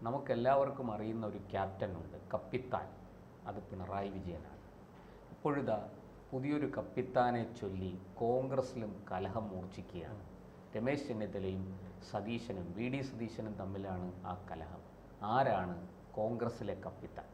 നമുക്കെല്ലാവർക്കും അറിയുന്ന ഒരു ക്യാപ്റ്റനുണ്ട്, കപ്പിത്താൻ. അത് പിണറായി വിജയനാണ്. ഇപ്പോഴിതാ പുതിയൊരു കപ്പിത്താനെ ചൊല്ലി കോൺഗ്രസിലും കലഹം മൂർച്ഛിക്കുകയാണ്. രമേശ് ചെന്നിത്തലയും സതീശനും വി ഡി സതീശനും തമ്മിലാണ് ആ കലഹം. ആരാണ് കോൺഗ്രസിലെ കപ്പിത്താൻ?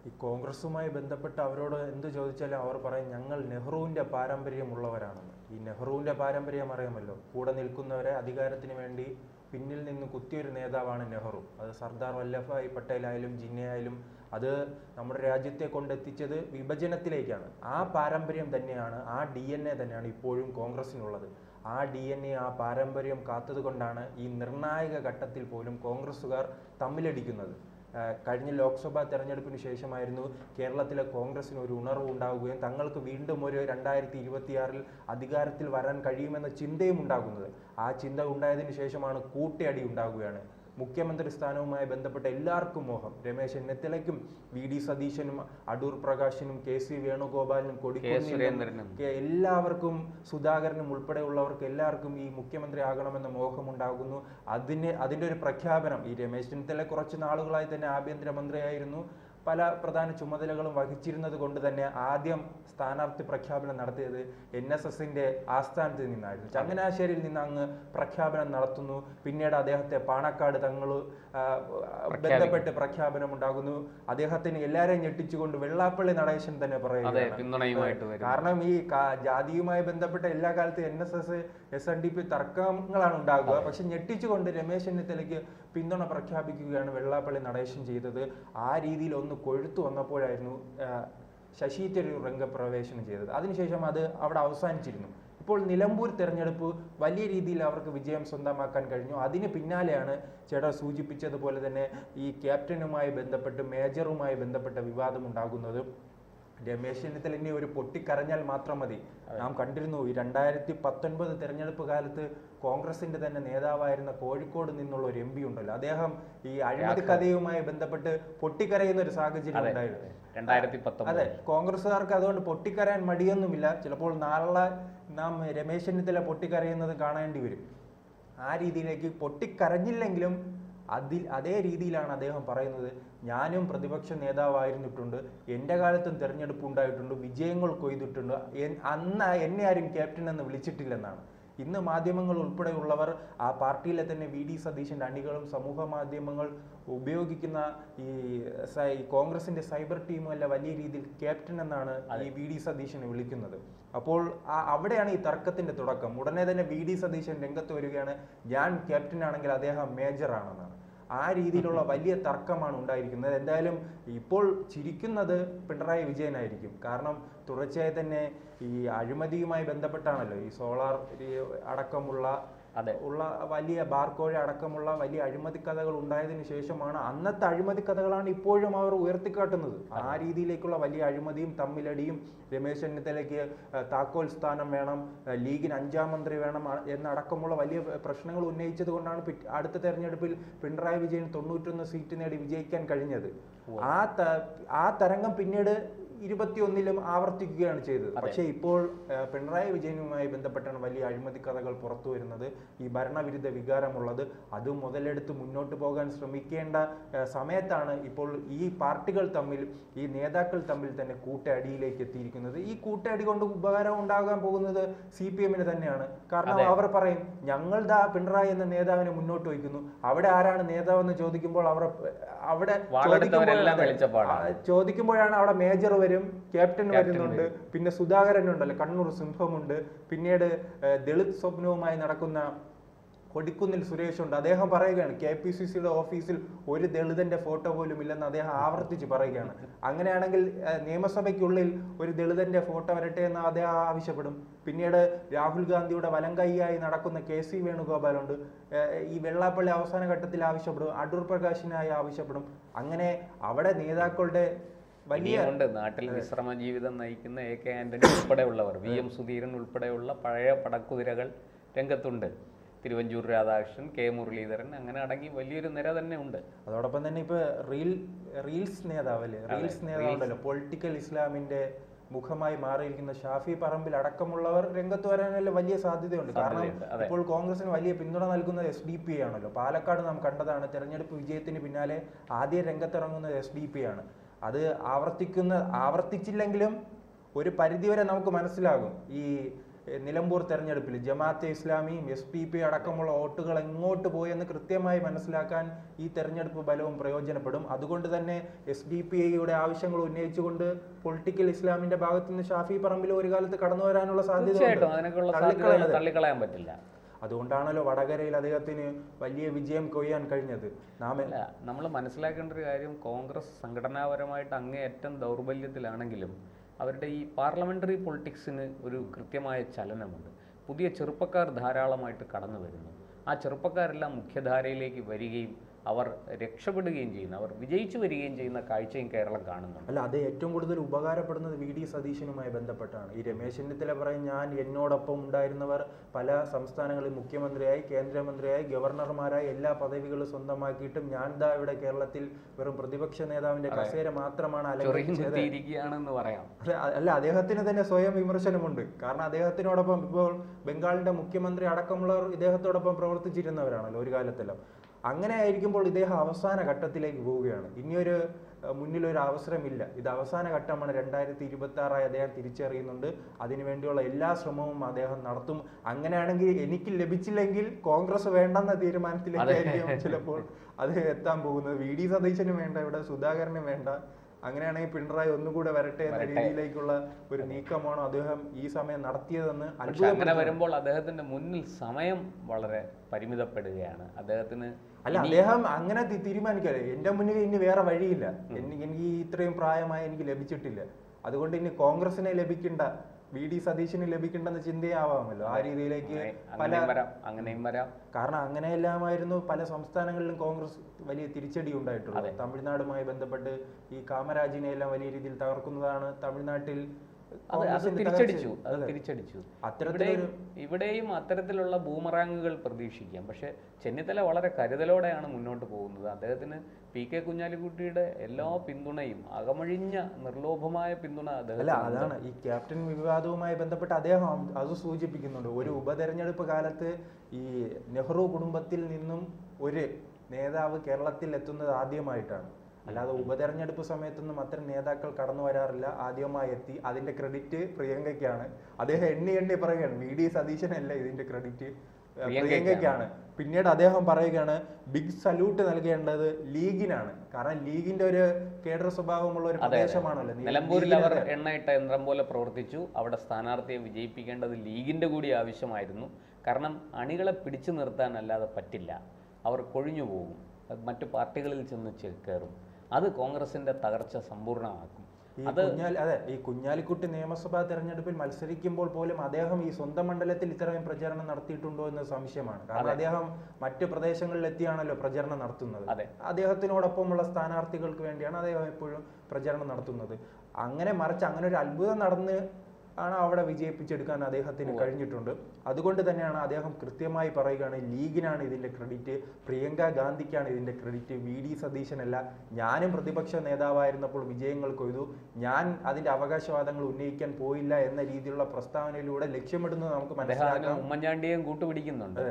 ഈ കോൺഗ്രസുമായി ബന്ധപ്പെട്ട് അവരോട് എന്ത് ചോദിച്ചാലും അവർ പറയും ഞങ്ങൾ നെഹ്റുവിൻ്റെ പാരമ്പര്യമുള്ളവരാണെന്ന്. ഈ നെഹ്റുവിൻ്റെ പാരമ്പര്യം അറിയാമല്ലോ, കൂടെ നിൽക്കുന്നവരെ അധികാരത്തിന് വേണ്ടി പിന്നിൽ നിന്ന് കുത്തിയൊരു നേതാവാണ് നെഹ്റു. അത് സർദാർ വല്ലഭായ് പട്ടേലായാലും ജിന്നയായാലും അത് നമ്മുടെ രാജ്യത്തെ കൊണ്ടെത്തിച്ചത് വിഭജനത്തിലേക്കാണ്. ആ പാരമ്പര്യം തന്നെയാണ്, ആ DNA തന്നെയാണ് ഇപ്പോഴും കോൺഗ്രസിനുള്ളത്. ആ DNA, ആ പാരമ്പര്യം കാത്തതുകൊണ്ടാണ് ഈ നിർണായക ഘട്ടത്തിൽ പോലും കോൺഗ്രസ്സുകാർ തമ്മിലടിക്കുന്നത്. കഴിഞ്ഞ ലോക്സഭാ തെരഞ്ഞെടുപ്പിന് ശേഷമായിരുന്നു കേരളത്തിലെ കോൺഗ്രസിന് ഒരു ഉണർവ് ഉണ്ടാവുകയും തങ്ങൾക്ക് വീണ്ടും ഒരു 2026 അധികാരത്തിൽ വരാൻ കഴിയുമെന്ന ചിന്തയും ഉണ്ടാകുന്നത്. ആ ചിന്ത ഉണ്ടായതിനു ശേഷമാണ് കൂട്ടയടി ഉണ്ടാകുകയാണ്. മുഖ്യമന്ത്രി സ്ഥാനവുമായി ബന്ധപ്പെട്ട എല്ലാവർക്കും മോഹം. രമേശ് ചെന്നിത്തലയ്ക്കും വി ഡി സതീശനും അടൂർ പ്രകാശിനും KC വേണുഗോപാലിനും കൊടിക്കുന്നിലും എല്ലാവർക്കും സുധാകരനും ഉൾപ്പെടെയുള്ളവർക്ക് എല്ലാവർക്കും ഈ മുഖ്യമന്ത്രി ആകണമെന്ന മോഹമുണ്ടാകുന്നു. അതിൻ്റെ ഒരു പ്രഖ്യാപനം ഈ രമേശ് ചെന്നിത്തല കുറച്ച് നാളുകളായി തന്നെ ആഭ്യന്തരമന്ത്രിയായിരുന്നു, പല പ്രധാന ചുമതലകളും വഹിച്ചിരുന്നത് കൊണ്ട് തന്നെ ആദ്യം സ്ഥാനാർത്ഥി പ്രഖ്യാപനം നടത്തിയത് NSSന്റെ ആസ്ഥാനത്ത് നിന്നായിരുന്നു. ചങ്ങനാശ്ശേരിയിൽ നിന്ന് അങ്ങ് പ്രഖ്യാപനം നടത്തുന്നു. പിന്നീട് അദ്ദേഹത്തെ പാണക്കാട് തങ്ങൾ ബന്ധപ്പെട്ട് പ്രഖ്യാപനം ഉണ്ടാകുന്നു. അദ്ദേഹത്തിന് എല്ലാവരെയും ഞെട്ടിച്ചുകൊണ്ട് വെള്ളാപ്പള്ളി നടേശൻ തന്നെ പറയുന്നത്. കാരണം ഈ ജാതിയുമായി ബന്ധപ്പെട്ട എല്ലാ കാലത്തും NSS SNDP തർക്കങ്ങളാണ് ഉണ്ടാകുക. പക്ഷെ ഞെട്ടിച്ചുകൊണ്ട് രമേശ് ചെന്നിത്തലയ്ക്ക് പിന്തുണ പ്രഖ്യാപിക്കുകയാണ് വെള്ളാപ്പള്ളി നടേശൻ ചെയ്തത്. ആ രീതിയിൽ ഒന്ന് കൊഴുത്തു വന്നപ്പോഴായിരുന്നു ശശി തരൂർ രംഗപ്രവേശനം ചെയ്തത്. അതിനുശേഷം അത് അവിടെ അവസാനിച്ചിരുന്നു. ഇപ്പോൾ നിലമ്പൂർ തെരഞ്ഞെടുപ്പ് വലിയ രീതിയിൽ അവർക്ക് വിജയം സ്വന്തമാക്കാൻ കഴിഞ്ഞു. അതിന് പിന്നാലെയാണ് ചേട്ടാ സൂചിപ്പിച്ചതുപോലെ തന്നെ ഈ ക്യാപ്റ്റനുമായി ബന്ധപ്പെട്ട് മേജറുമായി ബന്ധപ്പെട്ട വിവാദം ഉണ്ടാകുന്നത്. രമേശ് ചെന്നിത്തല ഇനി ഒരു പൊട്ടിക്കരഞ്ഞാൽ മാത്രം മതി. നാം കണ്ടിരുന്നു ഈ 2019 തെരഞ്ഞെടുപ്പ് കാലത്ത് കോൺഗ്രസിന്റെ തന്നെ നേതാവായിരുന്ന കോഴിക്കോട് നിന്നുള്ള ഒരു MP ഉണ്ടല്ലോ, അദ്ദേഹം ഈ അഴിമതി കഥയുമായി ബന്ധപ്പെട്ട് പൊട്ടിക്കരയുന്ന ഒരു സാഹചര്യം ഉണ്ടായിരുന്നു 2019. അതെ, കോൺഗ്രസ്സുകാർക്ക് അതുകൊണ്ട് പൊട്ടിക്കരയാൻ മടിയൊന്നുമില്ല. ചിലപ്പോൾ നാളെ നാം രമേശ് ചെന്നിത്തല പൊട്ടിക്കരയുന്നത് കാണേണ്ടി വരും. ആ രീതിയിലേക്ക് പൊട്ടിക്കരഞ്ഞില്ലെങ്കിലും അതേ രീതിയിലാണ് അദ്ദേഹം പറയുന്നത്. ഞാനും പ്രതിപക്ഷ നേതാവായിരുന്നിട്ടുണ്ട്, എൻ്റെ കാലത്തും തെരഞ്ഞെടുപ്പ് ഉണ്ടായിട്ടുണ്ട്, വിജയങ്ങൾ കൊയ്തിട്ടുണ്ട്, അന്ന് എന്നെ ആരും ക്യാപ്റ്റൻ എന്ന് വിളിച്ചിട്ടില്ലെന്നാണ്. ഇന്ന് മാധ്യമങ്ങൾ ഉൾപ്പെടെയുള്ളവർ ആ പാർട്ടിയിലെ തന്നെ വി ഡി സതീശൻ്റെ അണികളും സമൂഹ മാധ്യമങ്ങൾ ഉപയോഗിക്കുന്ന ഈ കോൺഗ്രസിന്റെ സൈബർ ടീമും അല്ല വലിയ രീതിയിൽ ക്യാപ്റ്റൻ എന്നാണ് ഈ വി ഡി സതീശനെ വിളിക്കുന്നത്. അപ്പോൾ അവിടെയാണ് ഈ തർക്കത്തിന്റെ തുടക്കം. ഉടനെ തന്നെ വി ഡി സതീശൻ രംഗത്ത് വരികയാണ്, ഞാൻ ക്യാപ്റ്റൻ ആണെങ്കിൽ അദ്ദേഹം മേജർ ആണെന്നാണ്. ആ രീതിയിലുള്ള വലിയ തർക്കമാണ് ഉണ്ടായിരിക്കുന്നത്. എന്തായാലും ഇപ്പോൾ ചിരിക്കുന്നത് പിണറായി വിജയനായിരിക്കും. കാരണം തുടർച്ചയായി തന്നെ ഈ അഴിമതിയുമായി ബന്ധപ്പെട്ടാണല്ലോ ഈ സോളാർ അടക്കമുള്ള വലിയ ബാർക്കോഴ അടക്കമുള്ള വലിയ അഴിമതി കഥകൾ ഉണ്ടായതിനു ശേഷമാണ് അന്നത്തെ അഴിമതി കഥകളാണ് ഇപ്പോഴും അവർ ഉയർത്തിക്കാട്ടുന്നത്. ആ രീതിയിലേക്കുള്ള വലിയ അഴിമതിയും തമ്മിലടിയും രമേശ് ചെന്നിത്തലയ്ക്ക് താക്കോൽ സ്ഥാനം വേണം, ലീഗിന് 5ാം മന്ത്രി വേണം എന്നടക്കമുള്ള വലിയ പ്രശ്നങ്ങൾ ഉന്നയിച്ചത് കൊണ്ടാണ് അടുത്ത തെരഞ്ഞെടുപ്പിൽ പിണറായി വിജയൻ 91 സീറ്റ് നേടി വിജയിക്കാൻ കഴിഞ്ഞത്. ആ തരംഗം പിന്നീട് 21 ആവർത്തിക്കുകയാണ് ചെയ്തത്. പക്ഷേ ഇപ്പോൾ പിണറായി വിജയനുമായി ബന്ധപ്പെട്ടാണ് വലിയ അഴിമതി കഥകൾ പുറത്തു വരുന്നത്. ഈ ഭരണവിരുദ്ധ വികാരമുള്ളത് അത് മുതലെടുത്ത് മുന്നോട്ട് പോകാൻ ശ്രമിക്കേണ്ട സമയത്താണ് ഇപ്പോൾ ഈ പാർട്ടികൾ തമ്മിൽ, ഈ നേതാക്കൾ തമ്മിൽ തന്നെ കൂട്ടയടിയിലേക്ക് എത്തിയിരിക്കുന്നത്. ഈ കൂട്ടയടി കൊണ്ട് ഉപകാരം ഉണ്ടാകാൻ പോകുന്നത് CPM-ന് തന്നെയാണ്. കാരണം അവർ പറയും ഞങ്ങൾ പിണറായി എന്ന നേതാവിനെ മുന്നോട്ട് വയ്ക്കുന്നു, അവിടെ ആരാണ് നേതാവെന്ന് ചോദിക്കുമ്പോൾ അവിടെ ചോദിക്കുമ്പോഴാണ് അവിടെ മേജർ വരും, ക്യാപ്റ്റൻ വരുന്നുണ്ട്, പിന്നെ സുധാകരൻ ഉണ്ടല്ലോ, കണ്ണൂർ സിംഹമുണ്ട്, പിന്നീട് ദളിത് സ്വപ്നവുമായി നടക്കുന്ന കൊടിക്കുന്നിൽ സുരേഷ് ഉണ്ട്. അദ്ദേഹം പറയുകയാണ് KPCCയുടെ ഓഫീസിൽ ഒരു ദളിതന്റെ ഫോട്ടോ പോലും ഇല്ലെന്ന് അദ്ദേഹം ആവർത്തിച്ച് പറയുകയാണ്. അങ്ങനെയാണെങ്കിൽ നിയമസഭയ്ക്കുള്ളിൽ ഒരു ദളിതന്റെ ഫോട്ടോ വരട്ടെ എന്ന് അദ്ദേഹം ആവശ്യപ്പെടും. പിന്നീട് രാഹുൽ ഗാന്ധിയുടെ വലംകൈയായി നടക്കുന്ന KC വേണുഗോപാലുണ്ട്, ഈ വെള്ളാപ്പള്ളി അവസാന ഘട്ടത്തിൽ ആവശ്യപ്പെടും, അടൂർ പ്രകാശിനായി ആവശ്യപ്പെടും. അങ്ങനെ അവിടെ നേതാക്കളുടെ വലിയ നാട്ടിൽ വിശ്രമ ജീവിതം നയിക്കുന്ന AK ആന്റണി ഉൾപ്പെടെയുള്ളവർ, VM സുധീരൻ ഉൾപ്പെടെയുള്ള പഴയ പടക്കുതിരകൾ രംഗത്തുണ്ട്. തിരുവഞ്ചൂർ രാധാകൃഷ്ണൻ, K മുരളീധരൻ, അങ്ങനെ അടങ്ങി വലിയൊരു നിര തന്നെ ഉണ്ട്. അതോടൊപ്പം തന്നെ ഇപ്പൊ റീൽസ് നേതാവല്ലേ, റീൽസ് നേതാവുണ്ടല്ലോ, പൊളിറ്റിക്കൽ ഇസ്ലാമിന്റെ മുഖമായി മാറിയിരിക്കുന്ന ഷാഫി പറമ്പിൽ അടക്കമുള്ളവർ രംഗത്ത് വരാനുള്ള വലിയ സാധ്യതയുണ്ട്. കാരണം ഇപ്പോൾ കോൺഗ്രസിന് വലിയ പിന്തുണ നൽകുന്നത് SDP ആണല്ലോ. പാലക്കാട് നാം കണ്ടതാണ്, തെരഞ്ഞെടുപ്പ് വിജയത്തിന് പിന്നാലെ ആദ്യം രംഗത്തിറങ്ങുന്നത് SDP ആണ്. അത് ആവർത്തിച്ചില്ലെങ്കിലും ഒരു പരിധിവരെ നമുക്ക് മനസ്സിലാകും ഈ നിലമ്പൂർ തെരഞ്ഞെടുപ്പിൽ ജമാഅത്തെ ഇസ്ലാമിയും SDP അടക്കമുള്ള വോട്ടുകൾ എങ്ങോട്ട് പോയെന്ന് കൃത്യമായി മനസ്സിലാക്കാൻ ഈ തെരഞ്ഞെടുപ്പ് ബലവും പ്രയോജനപ്പെടും. അതുകൊണ്ട് തന്നെ SDP-യുടെ ആവശ്യങ്ങൾ ഉന്നയിച്ചുകൊണ്ട് പൊളിറ്റിക്കൽ ഇസ്ലാമിന്റെ ഭാഗത്തു നിന്ന് ഷാഫി പറമ്പിൽ ഒരു കാലത്ത് കടന്നു വരാനുള്ള സാധ്യത തള്ളിക്കളയാൻ പറ്റില്ല. അതുകൊണ്ടാണല്ലോ വടകരയിൽ അദ്ദേഹത്തിന് വലിയ വിജയം കൊയ്യാൻ കഴിഞ്ഞത്. നമ്മൾ മനസ്സിലാക്കേണ്ട ഒരു കാര്യം, കോൺഗ്രസ് സംഘടനാപരമായിട്ട് അങ്ങേയറ്റം ദൗർബല്യത്തിലാണെങ്കിലും അവരുടെ ഈ പാർലമെൻ്ററി പൊളിറ്റിക്സിന് ഒരു കൃത്യമായ ചലനമുണ്ട്. പുതിയ ചെറുപ്പക്കാർ ധാരാളമായിട്ട് കടന്നു വരുന്നു. ആ ചെറുപ്പക്കാരെല്ലാം മുഖ്യധാരയിലേക്ക് വരികയും അവർ രക്ഷപ്പെടുകയും ചെയ്യുന്ന, അവർ വിജയിച്ചു വരികയും ചെയ്യുന്ന കാഴ്ചയും കേരളം കാണുന്നുണ്ട്. അല്ല, അത് ഏറ്റവും കൂടുതൽ ഉപകാരപ്പെടുന്നത് VD സതീശനുമായി ബന്ധപ്പെട്ടാണ്. ഈ രമേശ് ചെന്നിത്തല പറയും, എന്നോടൊപ്പം ഉണ്ടായിരുന്നവർ പല സംസ്ഥാനങ്ങളിൽ മുഖ്യമന്ത്രിയായി, കേന്ദ്രമന്ത്രിയായി, ഗവർണർമാരായി എല്ലാ പദവികളും സ്വന്തമാക്കിയിട്ടും ഞാൻ ദാ ഇവിടെ കേരളത്തിൽ വെറും പ്രതിപക്ഷ നേതാവിന്റെ കസേര മാത്രമാണ് അലങ്കരിച്ചിരിക്കുകയാണെന്ന് പറയാം. അല്ല, അദ്ദേഹത്തിന് തന്നെ സ്വയം വിമർശനമുണ്ട്. കാരണം അദ്ദേഹത്തിനോടൊപ്പം ഇപ്പോൾ ബംഗാളിന്റെ മുഖ്യമന്ത്രി അടക്കമുള്ളവർ ഇദ്ദേഹത്തോടൊപ്പം പ്രവർത്തിച്ചിരുന്നവരാണല്ലോ ഒരു കാലത്തെല്ലാം. അങ്ങനെ ആയിരിക്കുമ്പോൾ ഇദ്ദേഹം അവസാന ഘട്ടത്തിലേക്ക് പോവുകയാണ്. ഇനിയൊരു മുന്നിലൊരു അവസരമില്ല, ഇത് അവസാന ഘട്ടമാണ്. 2026 അദ്ദേഹം തിരിച്ചറിയുന്നുണ്ട്. അതിനുവേണ്ടിയുള്ള എല്ലാ ശ്രമവും അദ്ദേഹം നടത്തും. അങ്ങനെയാണെങ്കിൽ എനിക്ക് ലഭിച്ചില്ലെങ്കിൽ കോൺഗ്രസ് വേണ്ടെന്ന തീരുമാനത്തിലേക്കായിരിക്കും ചിലപ്പോൾ അത് എത്താൻ പോകുന്നത്. VD സതീശനും വേണ്ട, ഇവിടെ സുധാകരനും വേണ്ട. അങ്ങനെയാണെങ്കിൽ പിണറായി ഒന്നുകൂടെ വരട്ടെ എന്ന രീതിയിലേക്കുള്ള ഒരു നീക്കമാണോ അദ്ദേഹം ഈ സമയം നടത്തിയതെന്ന് അങ്ങനെ വരുമ്പോൾ അദ്ദേഹത്തിന്റെ മുന്നിൽ സമയം വളരെ പരിമിതപ്പെടുകയാണ്. അദ്ദേഹത്തിന് അദ്ദേഹം അങ്ങനെ തീരുമാനിക്കാതെ എന്റെ മുന്നിൽ ഇനി വേറെ വഴിയില്ല, എനിക്ക് ഇത്രയും പ്രായമായി എനിക്ക് ലഭിച്ചിട്ടില്ല, അതുകൊണ്ട് ഇനി കോൺഗ്രസിനെ ലഭിക്കേണ്ട, VD സതീശന് ലഭിക്കേണ്ടെന്ന ചിന്തയാവാമല്ലോ. ആ രീതിയിലേക്ക് അങ്ങനെയും വരാം. കാരണം അങ്ങനെയെല്ലാമായിരുന്നു പല സംസ്ഥാനങ്ങളിലും കോൺഗ്രസ് വലിയ തിരിച്ചടി ഉണ്ടായിട്ടുള്ളത്. തമിഴ്നാടുമായി ബന്ധപ്പെട്ട് ഈ കാമരാജിനെ എല്ലാം വലിയ രീതിയിൽ തകർക്കുന്നതാണ് തമിഴ്നാട്ടിൽ തിരിച്ചടിച്ചു. ഇവിടെയും അത്തരത്തിലുള്ള ബൂമറാങ്ങുകൾ പ്രതീക്ഷിക്കാം. പക്ഷെ ചെന്നിത്തല വളരെ കരുതലോടെയാണ് മുന്നോട്ട് പോകുന്നത്. അദ്ദേഹത്തിന് PK കുഞ്ഞാലിക്കുട്ടിയുടെ എല്ലാ പിന്തുണയും, അകമഴിഞ്ഞ നിർലോഭമായ പിന്തുണ അതാണ് ഈ ക്യാപ്റ്റൻ വിവാദവുമായി ബന്ധപ്പെട്ട് അദ്ദേഹം അത് സൂചിപ്പിക്കുന്നുണ്ട്. ഒരു ഉപതെരഞ്ഞെടുപ്പ് കാലത്ത് ഈ നെഹ്റു കുടുംബത്തിൽ നിന്നും ഒരു നേതാവ് കേരളത്തിൽ എത്തുന്നത് ആദ്യമായിട്ടാണ്. അല്ലാതെ ഉപതെരഞ്ഞെടുപ്പ് സമയത്തൊന്നും അത്തരം നേതാക്കൾ കടന്നു വരാറില്ല. ആദ്യമായി എത്തി, അതിന്റെ ക്രെഡിറ്റ് പ്രിയങ്കയ്ക്കാണ്. അദ്ദേഹം എണ്ണി പറയുകയാണ്, VD സതീശനല്ല ഇതിന്റെ ക്രെഡിറ്റ്, പ്രിയങ്കയ്ക്കാണ്. പിന്നീട് അദ്ദേഹം പറയുകയാണ് ബിഗ് സല്യൂട്ട് നൽകേണ്ടത് ലീഗിനാണ്. കാരണം ലീഗിന്റെ ഒരു കേഡർ സ്വഭാവമുള്ള ഒരു പ്രദേശമാണല്ലോ നിലമ്പൂരിൽ. അവർ എണ്ണയിട്ട യന്ത്രം പോലെ പ്രവർത്തിച്ചു. അവിടെ സ്ഥാനാർത്ഥിയെ വിജയിപ്പിക്കേണ്ടത് ലീഗിന്റെ കൂടി ആവശ്യമായിരുന്നു. കാരണം അണികളെ പിടിച്ചു നിർത്താൻ അല്ലാതെ പറ്റില്ല. അവർ കൊഴിഞ്ഞു പോകും, മറ്റു പാർട്ടികളിൽ ചെന്ന് കയറും. അത് കോൺഗ്രസിന്റെ തകർച്ച സമ്പൂർണ്ണമാക്കും. ഈ കുഞ്ഞാലിക്കുട്ടി നിയമസഭാ തെരഞ്ഞെടുപ്പിൽ മത്സരിക്കുമ്പോൾ പോലും അദ്ദേഹം ഈ സ്വന്തം മണ്ഡലത്തിൽ ഇത്രയും പ്രചരണം നടത്തിയിട്ടുണ്ടോ എന്ന് സംശയമാണ്. കാരണം അദ്ദേഹം മറ്റ് പ്രദേശങ്ങളിൽ എത്തിയാണല്ലോ പ്രചരണം നടത്തുന്നത്. അദ്ദേഹത്തിനോടൊപ്പമുള്ള സ്ഥാനാർത്ഥികൾക്ക് വേണ്ടിയാണ് അദ്ദേഹം എപ്പോഴും പ്രചരണം നടത്തുന്നത്. മറിച്ച് അങ്ങനെ ഒരു അത്ഭുതം നടന്ന് ആണ് അവിടെ വിജയിപ്പിച്ചെടുക്കാൻ അദ്ദേഹത്തിന് കഴിഞ്ഞിട്ടുണ്ട്. അതുകൊണ്ട് തന്നെയാണ് അദ്ദേഹം കൃത്യമായി പറയുകയാണ്, ലീഗിനാണ് ഇതിന്റെ ക്രെഡിറ്റ്, പ്രിയങ്ക ഗാന്ധിക്കാണ് ഇതിന്റെ ക്രെഡിറ്റ്, VD സതീശനല്ല. ഞാനും പ്രതിപക്ഷ നേതാവായിരുന്നപ്പോൾ വിജയങ്ങൾ കൊയ്തു, ഞാൻ അതിന്റെ അവകാശവാദങ്ങൾ ഉന്നയിക്കാൻ പോയില്ല എന്ന രീതിയിലുള്ള പ്രസ്താവനയിലൂടെ ലക്ഷ്യമിടുന്നത് നമുക്ക് മനസ്സിലാക്കാം. ഉമ്മൻചാണ്ടിയും കൂട്ടുപിടിക്കുന്നുണ്ട്.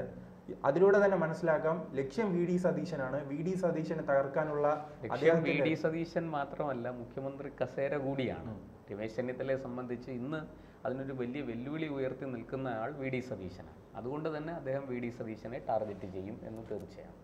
അതിലൂടെ തന്നെ മനസ്സിലാക്കാം ലക്ഷ്യം VD സതീശനാണ്. VD സതീശനെ തകർക്കാനുള്ള VD സതീശൻ മാത്രമല്ല, മുഖ്യമന്ത്രി കസേര കൂടിയാണ്. രമേശ് ചെന്നിത്തലയെ സംബന്ധിച്ച് ഇന്ന് അതിനൊരു വലിയ വെല്ലുവിളി ഉയർത്തി നിൽക്കുന്ന ആൾ VD സതീശനാണ്. അതുകൊണ്ട് തന്നെ അദ്ദേഹം VD സതീശനെ ടാർഗറ്റ് ചെയ്യും എന്ന് തീർച്ചയാണ്.